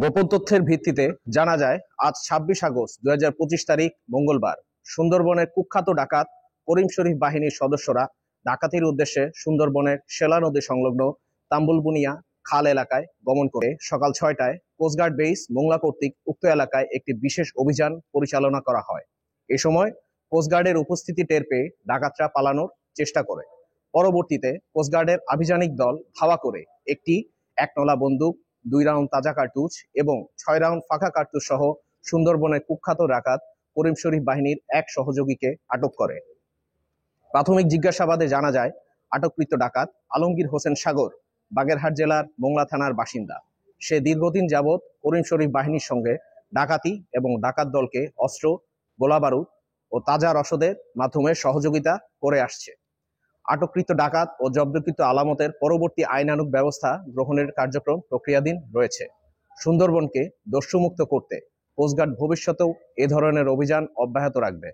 গোপন তথ্যের ভিত্তিতে জানা যায় আজ 26 আগস্ট 2025 তারিখ মঙ্গলবার সুন্দরবনের কুখ্যাত ডাকাত করিম শরীফ বাহিনীর সদস্যরা ডাকাতির উদ্দেশ্যে সুন্দরবনের সেলা নদী সংলগ্ন তাম্বুলবুনিয়া খাল এলাকায় গমন করে সকাল 6টায় কোস্টগার্ড বেস মোংলা কর্তৃক উক্ত এলাকায় একটি বিশেষ অভিযান পরিচালনা করা হয়। এ সময় কোস্টগার্ডের উপস্থিতি টের পেয়ে ডাকাতরা পালানোর চেষ্টা করে। পরবর্তীতে কোস্টগার্ডের আভিযানিক দল ধাওয়া করে একটি একনলা বন্দুক, 2 রাউন্ড তাজা কার্তুজ এবং 6 রাউন্ড ফাঁকা কার্তুজ সহ সুন্দরবনের কুখ্যাত ডাকাত করিম শরীফ বাহিনীর এক সহযোগীকে আটক করে। প্রাথমিক জিজ্ঞাসাবাদে জানা যায় আটককৃত ডাকাত আলমগীর হোসেন সাগর বাগেরহাট জেলার মোংলা থানার বাসিন্দা। সে দীর্ঘদিন যাবৎ করিম শরীফ বাহিনীর সঙ্গে ডাকাতি এবং ডাকাত দলকে অস্ত্র, গোলাবারুদ ও তাজা রসদের মাধ্যমে সহযোগিতা করে আসছে। আটককৃত ডাকাত ও জব্দকৃত আলামতের পরবর্তী আইনানুগ ব্যবস্থা গ্রহণের কার্যক্রম প্রক্রিয়াধীন রয়েছে। সুন্দরবনকে দস্যুমুক্ত করতে কোস্টগার্ড ভবিষ্যতেও এ ধরনের অভিযান অব্যাহত রাখবে।